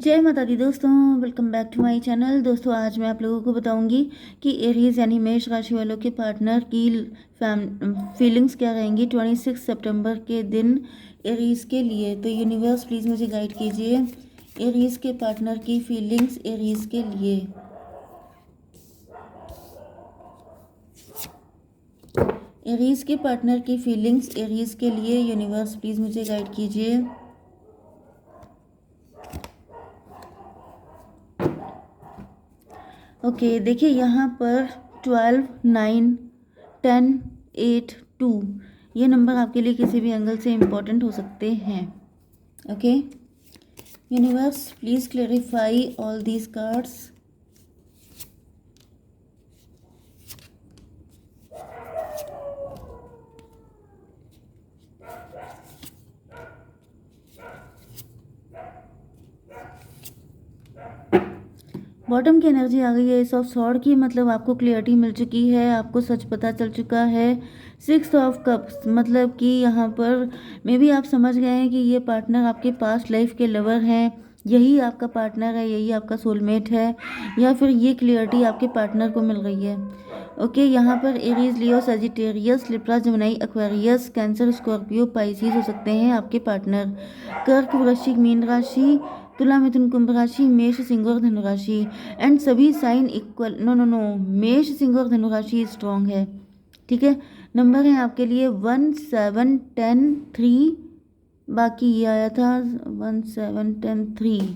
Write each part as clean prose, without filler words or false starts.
जय माता दी दोस्तों, welcome back to my channel. दोस्तों आज मैं आप लोगों को बताऊंगी कि एरीज यानी मेष राशि वालों के पार्टनर की फीलिंग्स क्या रहेंगी 26 सितंबर के दिन एरीज के लिए। तो यूनिवर्स प्लीज़ मुझे गाइड कीजिए एरीज के पार्टनर की फीलिंग्स एरीज के लिए। एरीज के पार्टनर की फीलिंग्स एरीज के लिए यूनिवर्स प्लीज़ मुझे गाइड कीजिए। ओके देखिए यहाँ पर 12, 9, 10, 8, 2 ये नंबर आपके लिए किसी भी एंगल से इम्पोर्टेंट हो सकते हैं। Okay universe please clarify all these cards. Bottom की एनर्जी आ गई है एस ऑफ सॉर्ड की, मतलब आपको क्लियरिटी मिल चुकी है, आपको सच पता चल चुका है। 6 ऑफ कप्स मतलब कि यहाँ पर मे बी आप समझ गए हैं कि ये पार्टनर आपके पास्ट लाइफ के लवर हैं, यही आपका पार्टनर है, यही आपका सोलमेट है, या फिर ये क्लियरिटी आपके पार्टनर को मिल रही है। ओके यहाँ पर Aries, Leo, Sagittarius, Libra, Gemini, Aquarius, Cancer, Scorpio, Pisces हो सकते हैं आपके पार्टनर। कर्क, वृश्चिक, मीन राशि, तुला, मिथुन, कुंभ राशि, मेष, सिंह और धनु राशि। एंड सभी sign equal, no no no, मेष, सिंह और धनु राशि स्ट्रॉन्ग है। ठीक है, नंबर है आपके लिए 1, 7, 10, 3, बाकी ये आया था 1, 7, 10, 3,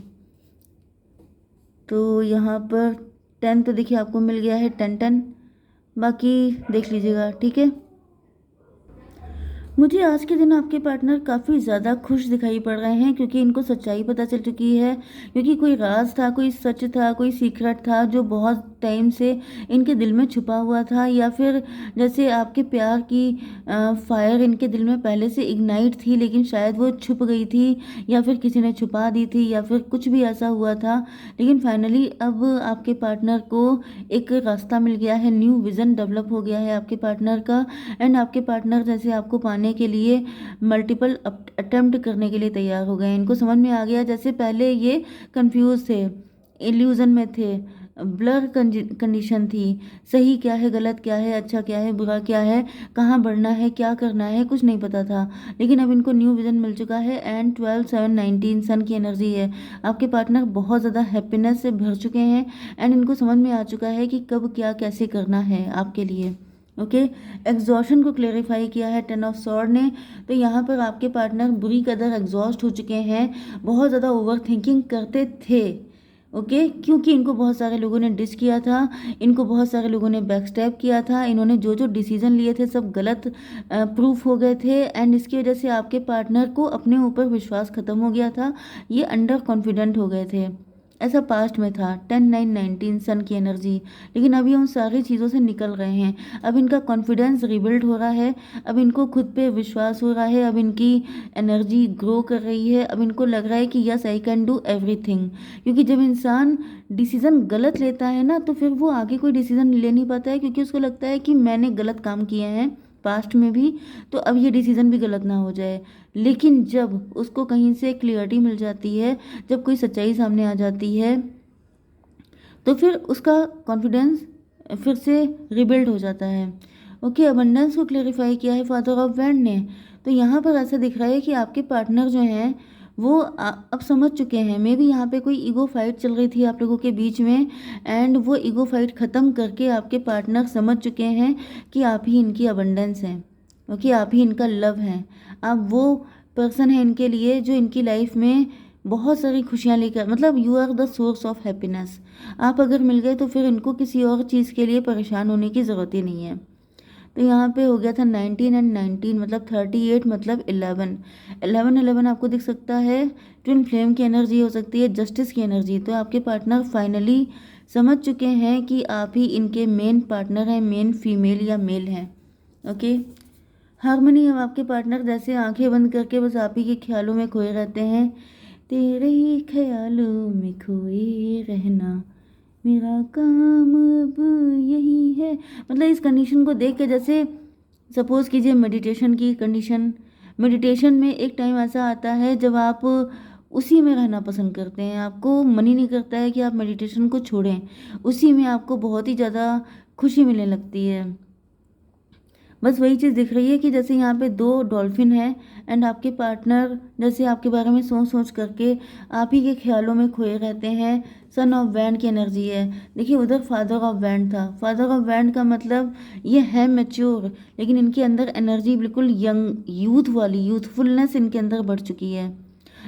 तो यहाँ पर 10 तो देखिए आपको मिल गया है, 10, 10, बाकी देख लीजिएगा। ठीक है, मुझे आज के दिन आपके पार्टनर काफ़ी ज़्यादा खुश दिखाई पड़ रहे हैं क्योंकि इनको सच्चाई पता चल चुकी है, क्योंकि कोई राज था, कोई सच था, कोई सीक्रेट था जो बहुत टाइम से इनके दिल में छुपा हुआ था, या फिर जैसे आपके प्यार की फायर इनके दिल में पहले से इग्नाइट थी लेकिन शायद वो छुप गई थी, या फिर किसी ने छुपा दी थी, या फिर कुछ भी ऐसा हुआ था। लेकिन फाइनली अब आपके पार्टनर को एक रास्ता मिल गया है, न्यू विज़न डेवलप हो गया है आपके पार्टनर का। एंड आपके पार्टनर जैसे आपको पाने के लिए मल्टीपल अटेम्प्ट करने के लिए तैयार हो गए। इनको समझ में आ गया, जैसे पहले ये कंफ्यूज थे, इल्यूजन में थे, ब्लर कंडीशन थी, सही क्या है, गलत क्या है, अच्छा क्या है, बुरा क्या है, कहाँ बढ़ना है, क्या करना है, कुछ नहीं पता था। लेकिन अब इनको न्यू विजन मिल चुका है। एंड 12, 7, 19 सन की एनर्जी है। आपके पार्टनर बहुत ज़्यादा हैप्पीनेस से भर चुके हैं एंड इनको समझ में आ चुका है कि कब क्या कैसे करना है आपके लिए। ओके एग्जॉशन को क्लेरिफाई किया है 10 ऑफ सॉर्ड ने। तो यहाँ पर आपके पार्टनर बुरी कदर एग्जॉस्ट हो चुके हैं, बहुत ज़्यादा ओवर थिंकिंग करते थे। ओके क्योंकि इनको बहुत सारे लोगों ने डिस किया था, इनको बहुत सारे लोगों ने बैकस्टैप किया था, इन्होंने जो जो डिसीजन लिए थे सब गलत प्रूफ हो गए थे। एंड इसकी वजह से आपके पार्टनर को अपने ऊपर विश्वास खत्म हो गया था, ये अंडर कॉन्फिडेंट हो गए थे, ऐसा पास्ट में था। 10, 9, 19 सन की एनर्जी। लेकिन अभी उन सारी चीज़ों से निकल रहे हैं, अब इनका कॉन्फिडेंस रिबिल्ड हो रहा है, अब इनको खुद पे विश्वास हो रहा है, अब इनकी एनर्जी ग्रो कर रही है, अब इनको लग रहा है कि yes I can do everything. क्योंकि जब इंसान डिसीज़न गलत लेता है ना तो फिर वो आगे कोई डिसीज़न ले नहीं पाता है, क्योंकि उसको लगता है कि मैंने गलत काम किए हैं पास्ट में भी, तो अब ये डिसीज़न भी गलत ना हो जाए। लेकिन जब उसको कहीं से क्लियरिटी मिल जाती है, जब कोई सच्चाई सामने आ जाती है, तो फिर उसका कॉन्फिडेंस फिर से रिबिल्ड हो जाता है। ओके अबंडेंस को क्लेरिफाई किया है फादर ऑफ वैंड ने। तो यहाँ पर ऐसा दिख रहा है कि आपके पार्टनर जो हैं वो अब समझ चुके हैं, मे बी यहाँ पे कोई ईगो फाइट चल रही थी आप लोगों के बीच में, एंड वो ईगो फाइट ख़त्म करके आपके पार्टनर समझ चुके हैं कि आप ही इनकी अबंडेंस हैं। ओके आप ही इनका लव हैं, आप वो पर्सन है इनके लिए जो इनकी लाइफ में बहुत सारी खुशियाँ लेकर, मतलब you are the source of happiness. आप अगर मिल गए तो फिर इनको किसी और चीज़ के लिए परेशान होने की ज़रूरत ही नहीं है। तो यहाँ पे हो गया था 19 एंड 19 मतलब 38 मतलब 11, 11, 11 आपको दिख सकता है, ट्विन फ्लेम की एनर्जी हो सकती है, जस्टिस की एनर्जी। तो आपके पार्टनर फाइनली समझ चुके हैं कि आप ही इनके मेन पार्टनर हैं, मेन फीमेल या मेल हैं। ओके हारमोनी, अब आपके पार्टनर जैसे आंखें बंद करके बस आप ही के ख्यालों में खोए रहते हैं, तेरे ही ख्यालों में खोए रहना मेरा काम अब यही है। मतलब इस कंडीशन को देख के जैसे सपोज कीजिए मेडिटेशन की कंडीशन, मेडिटेशन में एक टाइम ऐसा आता है जब आप उसी में रहना पसंद करते हैं। आपको मन ही नहीं करता है कि आप मेडिटेशन को छोड़ें, उसी में आपको बहुत ही ज़्यादा खुशी मिलने लगती है। बस वही चीज़ दिख रही है कि जैसे यहाँ पे 2 डॉल्फिन हैं एंड आपके पार्टनर जैसे आपके बारे में सोच सोच करके आप ही के ख्यालों में खोए रहते हैं। सन ऑफ वैंड की एनर्जी है। देखिए उधर फादर ऑफ वैंड था। फादर ऑफ वैंड का मतलब ये है मैच्योर, लेकिन इनके अंदर एनर्जी बिल्कुल यंग यूथ वाली, यूथफुलनेस इनके अंदर बढ़ चुकी है।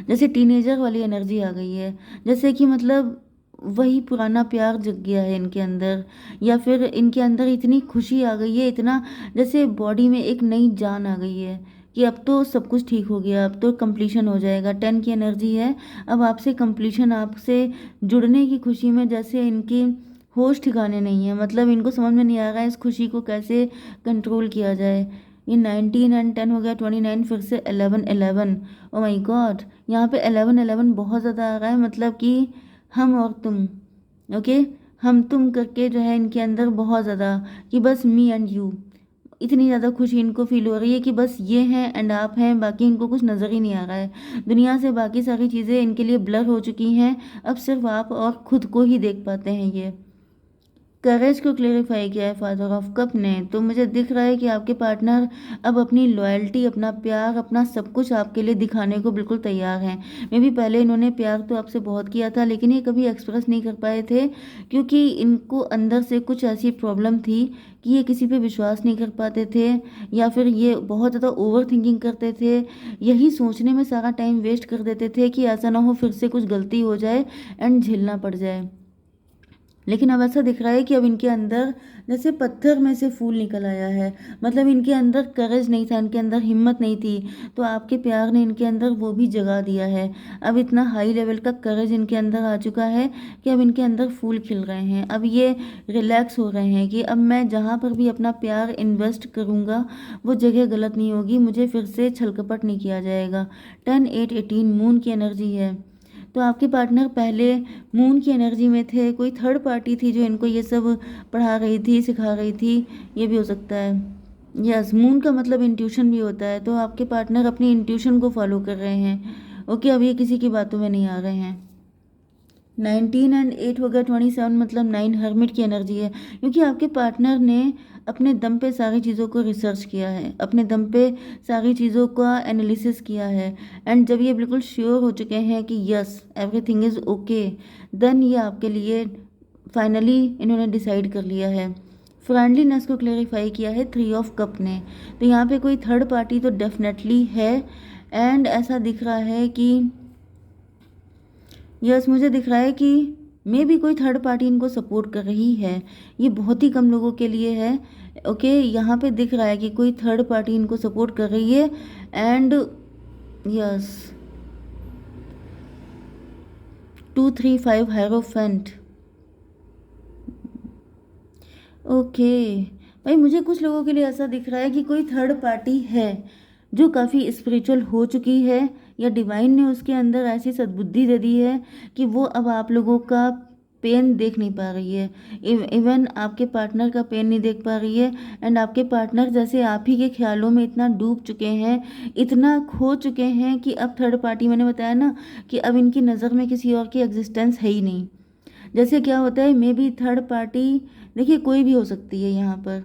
जैसे टीनेजर वाली एनर्जी आ गई है, जैसे कि मतलब वही पुराना प्यार जग गया है इनके अंदर, या फिर इनके अंदर इतनी खुशी आ गई है, इतना जैसे बॉडी में एक नई जान आ गई है कि अब तो सब कुछ ठीक हो गया, अब तो कंप्लीशन हो जाएगा। 10 की एनर्जी है। अब आपसे कंप्लीशन, आपसे जुड़ने की खुशी में जैसे इनकी होश ठिकाने नहीं है, मतलब इनको समझ में नहीं आ रहा है इस खुशी को कैसे कंट्रोल किया जाए। ये 19 एंड 10 हो गया 29, फिर से 11 ओ माय गॉड, यहाँ पे 11 बहुत ज़्यादा आ रहा है, मतलब कि हम और तुम, ओके, हम तुम करके जो है इनके अंदर बहुत ज़्यादा कि बस मी एंड यू, इतनी ज़्यादा खुशी इनको फील हो रही है कि बस ये हैं एंड आप हैं, बाकी इनको कुछ नज़र ही नहीं आ रहा है। दुनिया से बाकी सारी चीज़ें इनके लिए ब्लर हो चुकी हैं, अब सिर्फ आप और खुद को ही देख पाते हैं ये। करेज को क्लेरिफाई किया है फादर ऑफ कप ने, तो मुझे दिख रहा है कि आपके पार्टनर अब अपनी लॉयल्टी, अपना प्यार, अपना सब कुछ आपके लिए दिखाने को बिल्कुल तैयार हैं। मे भी पहले इन्होंने प्यार तो आपसे बहुत किया था, लेकिन ये कभी एक्सप्रेस नहीं कर पाए थे क्योंकि इनको अंदर से कुछ ऐसी प्रॉब्लम थी कि ये किसी पे विश्वास नहीं कर पाते थे, या फिर ये बहुत ज़्यादा ओवर थिंकिंग करते थे, यही सोचने में सारा टाइम वेस्ट कर देते थे कि ऐसा ना हो फिर से कुछ गलती हो जाए एंड झेलना पड़ जाए। लेकिन अब ऐसा दिख रहा है कि अब इनके अंदर जैसे पत्थर में से फूल निकल आया है, मतलब इनके अंदर करेज नहीं था, इनके अंदर हिम्मत नहीं थी, तो आपके प्यार ने इनके अंदर वो भी जगा दिया है। अब इतना हाई लेवल का करेज इनके अंदर आ चुका है कि अब इनके अंदर फूल खिल रहे हैं। अब ये रिलैक्स हो रहे हैं कि अब मैं जहाँ पर भी अपना प्यार इन्वेस्ट करूँगा वो जगह गलत नहीं होगी, मुझे फिर से छल कपट नहीं किया जाएगा। 10 8 18 मून की एनर्जी है। तो आपके पार्टनर पहले मून की एनर्जी में थे, कोई थर्ड पार्टी थी जो इनको ये सब पढ़ा रही थी, सिखा रही थी, ये भी हो सकता है। यस, मून का मतलब इंट्यूशन भी होता है, तो आपके पार्टनर अपनी इंट्यूशन को फॉलो कर रहे हैं। ओके, अब ये किसी की बातों में नहीं आ रहे हैं। 19 एंड 8 हो गया 27, मतलब 9 हर्मिट की एनर्जी है, क्योंकि आपके पार्टनर ने अपने दम पे सारी चीज़ों को रिसर्च किया है, अपने दम पे सारी चीज़ों का एनालिसिस किया है, एंड जब ये बिल्कुल श्योर हो चुके हैं कि yes everything is okay, then ये आपके लिए फाइनली इन्होंने डिसाइड कर लिया है। फ्रेंडलीनेस को क्लेरिफाई किया है 3 ऑफ कप ने, तो यहाँ पे कोई थर्ड पार्टी तो डेफिनेटली है, एंड ऐसा दिख रहा है कि यस, मुझे दिख रहा है कि मे भी कोई थर्ड पार्टी इनको सपोर्ट कर रही है, ये बहुत ही कम लोगों के लिए है। ओके, यहाँ पे दिख रहा है कि कोई थर्ड पार्टी इनको सपोर्ट कर रही है, एंड यस 2 3 5 हायरोफेंट। ओके भाई, मुझे कुछ लोगों के लिए ऐसा दिख रहा है कि कोई थर्ड पार्टी है जो काफ़ी स्पिरिचुअल हो चुकी है, या डिवाइन ने उसके अंदर ऐसी सद्बुद्धि दे दी है कि वो अब आप लोगों का पेन देख नहीं पा रही है, इवन आपके पार्टनर का पेन नहीं देख पा रही है, एंड आपके पार्टनर जैसे आप ही के ख्यालों में इतना डूब चुके हैं, इतना खो चुके हैं कि अब थर्ड पार्टी, मैंने बताया ना कि अब इनकी नज़र में किसी और की एग्जिस्टेंस है ही नहीं। जैसे क्या होता है, मे बी थर्ड पार्टी, देखिए कोई भी हो सकती है यहाँ पर।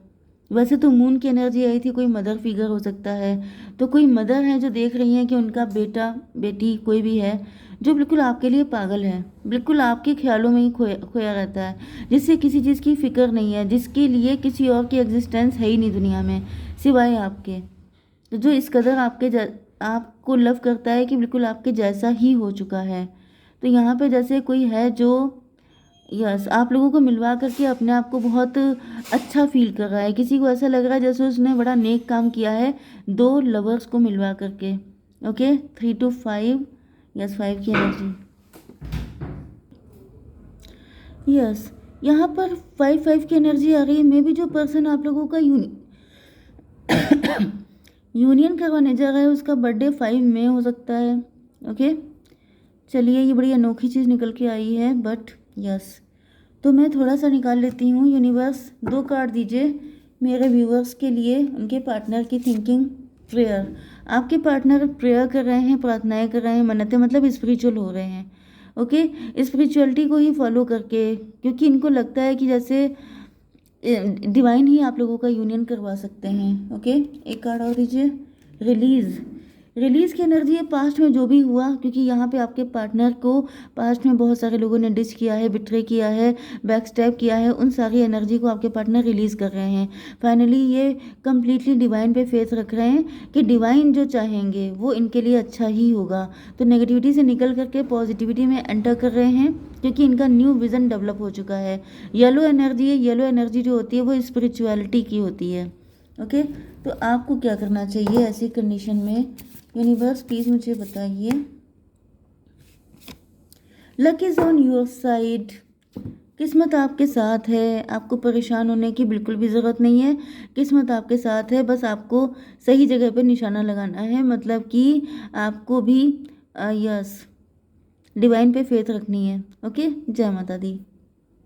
वैसे तो मून की एनर्जी आई थी, कोई मदर फिगर हो सकता है, तो कोई मदर है जो देख रही हैं कि उनका बेटा बेटी कोई भी है जो बिल्कुल आपके लिए पागल है, बिल्कुल आपके ख्यालों में ही खोया खोया रहता है, जिससे किसी चीज़ की फिक्र नहीं है, जिसके लिए किसी और की एग्जिस्टेंस है ही नहीं दुनिया में सिवाय आपके, तो जो इस कदर आपको लव करता है कि बिल्कुल आपके जैसा ही हो चुका है। तो यहाँ पे जैसे कोई है जो यस आप लोगों को मिलवा करके अपने आप को बहुत अच्छा फील कर रहा है, किसी को ऐसा लग रहा है जैसे उसने बड़ा नेक काम किया है 2 लवर्स को मिलवा करके। ओके, 3 to 5, यस 5 की एनर्जी। यस, यहाँ पर 5 की एनर्जी आ रही है, मे बी जो पर्सन आप लोगों का यूनियन करवाने जा रहा है उसका बर्थडे 5 में हो सकता है। ओके, चलिए ये बड़ी अनोखी चीज़ निकल के आई है, बट यस, तो मैं थोड़ा सा निकाल लेती हूँ। यूनिवर्स 2 कार्ड दीजिए मेरे व्यूवर्स के लिए, उनके पार्टनर की थिंकिंग प्रेयर। आपके पार्टनर प्रेयर कर रहे हैं, प्रार्थनाएं कर रहे हैं, मन्नतें मतलब स्पिरिचुअल हो रहे हैं। ओके, स्पिरिचुअलिटी को ही फॉलो करके, क्योंकि इनको लगता है कि जैसे डिवाइन ही आप लोगों का यूनियन करवा सकते हैं। ओके, एक कार्ड और दीजिए। रिलीज, रिलीज की एनर्जी है पास्ट में जो भी हुआ, क्योंकि यहाँ पे आपके पार्टनर को पास्ट में बहुत सारे लोगों ने डिच किया है, बिट्रे किया है, बैक स्टैब किया है, उन सारी एनर्जी को आपके पार्टनर रिलीज कर रहे हैं। फाइनली ये कंप्लीटली डिवाइन पे फेथ रख रहे हैं कि डिवाइन जो चाहेंगे वो इनके लिए अच्छा ही होगा। तो नेगेटिविटी से निकल करके पॉजिटिविटी में एंटर कर रहे हैं, क्योंकि इनका न्यू विजन डेवलप हो चुका है। येलो एनर्जी है, येलो एनर्जी जो होती है वो स्पिरिचुअलिटी की होती है। ओके, तो आपको क्या करना चाहिए ऐसी कंडीशन में? यूनिवर्स प्लीज मुझे बताइए। Luck is on your side, किस्मत आपके साथ है, आपको परेशान होने की बिल्कुल भी ज़रूरत नहीं है। किस्मत आपके साथ है, बस आपको सही जगह पे निशाना लगाना है, मतलब कि आपको भी यस डिवाइन पे फेथ रखनी है। ओके, जय माता दी।